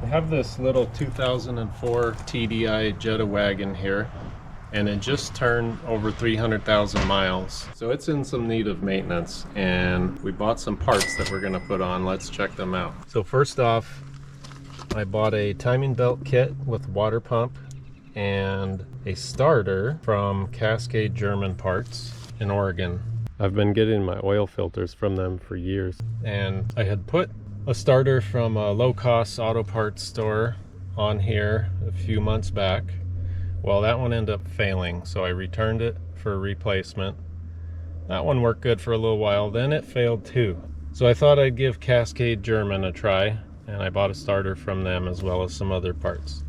I have this little 2004 TDI Jetta wagon here, and it just turned over 300,000 miles. So it's in some need of maintenance, and we bought some parts that we're gonna put on. Let's check them out. So first off, I bought a timing belt kit with water pump and a starter from Cascade German Parts in Oregon. I've been getting my oil filters from them for years, and I had put a starter from a low-cost auto parts store on here a few months back. Well, that one ended up failing, so I returned it for a replacement. That one worked good for a little while, then it failed too. So I thought I'd give Cascade German a try, and I bought a starter from them as well as some other parts.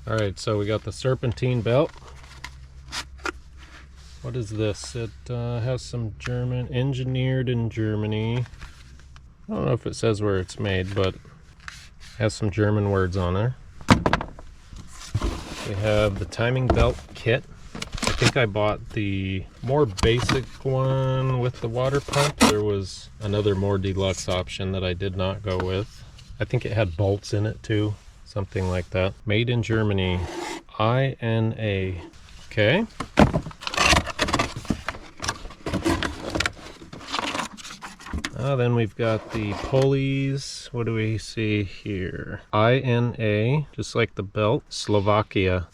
Alright, so we got the serpentine belt. What is this? It has some German, engineered in Germany. I don't know if it says where it's made, but it has some German words on there. We have the timing belt kit. I think I bought the more basic one with the water pump. There was another more deluxe option that I did not go with. I think it had bolts in it too. Something like that. Made in Germany. INA. Okay. Then we've got the pulleys. What do we see here? INA, just like the belt. Slovakia.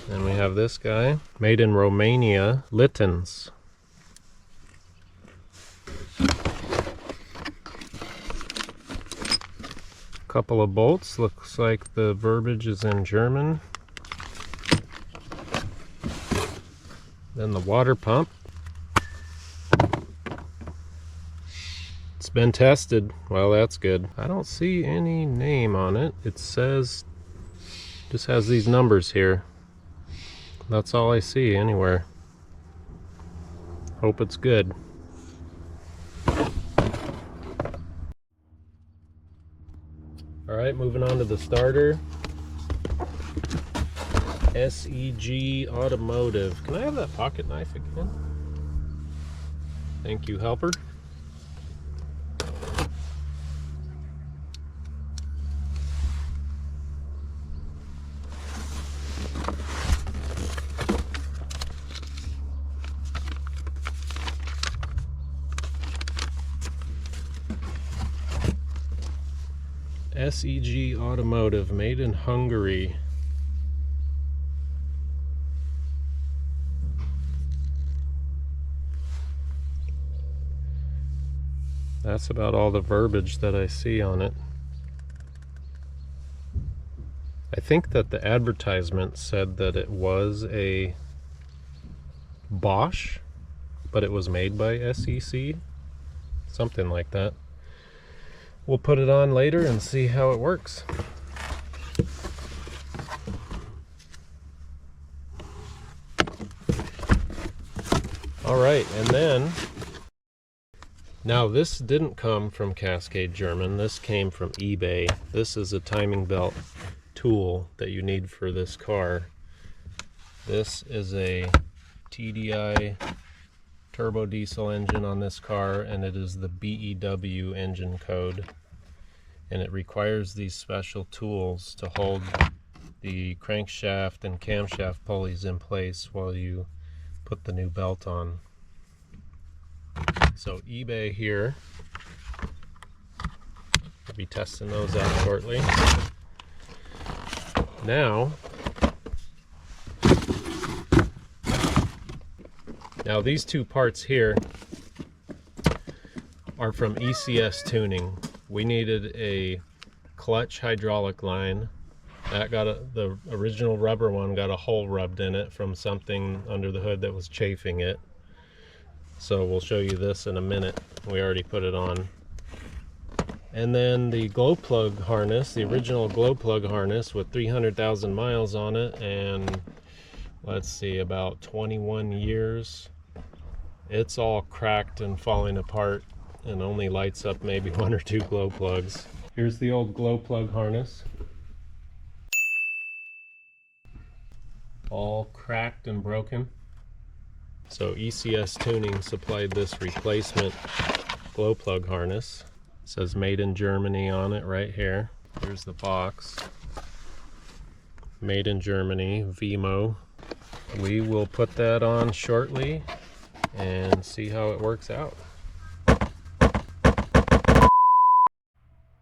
Then we have this guy. Made in Romania. Littens. Couple of bolts. Looks like the verbiage is in German. Then the water pump. It's been tested. Well, that's good. I don't see any name on it. It says, just has these numbers here. That's all I see anywhere. Hope it's good. Alright, moving on to the starter. SEG Automotive. Can I have that pocket knife again? Thank you, helper. SEG Automotive, made in Hungary. That's about all the verbiage that I see on it. I think that the advertisement said that it was a Bosch, but it was made by SEC. Something like that. We'll put it on later and see how it works. Alright, and then, now this didn't come from Cascade German, this came from eBay. This is a timing belt tool that you need for this car. This is a TDI turbo diesel engine on this car, and it is the BEW engine code, and it requires these special tools to hold the crankshaft and camshaft pulleys in place while you put the new belt on. So eBay here, I'll be testing those out shortly. Now these two parts here are from ECS Tuning. We needed a clutch hydraulic line. That got the original rubber one got a hole rubbed in it from something under the hood that was chafing it. So we'll show you this in a minute. We already put it on. And then the glow plug harness, the original glow plug harness with 300,000 miles on it, and let's see, about 21 years. It's all cracked and falling apart and only lights up maybe 1 or 2 glow plugs. Here's the old glow plug harness. all cracked and broken. So ECS Tuning supplied this replacement glow plug harness. It says made in Germany on it right here. Here's the box. Made in Germany, VMO. We will put that on shortly and see how it works out.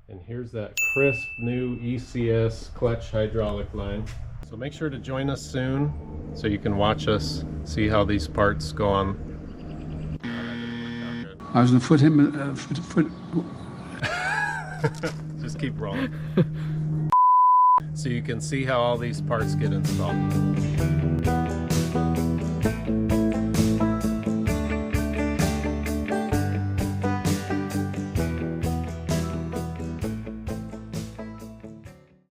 And here's that crisp new ECS clutch hydraulic line. So make sure to join us soon so you can watch us see how these parts go on. Also foot. Just keep rolling. So you can see how all these parts get installed.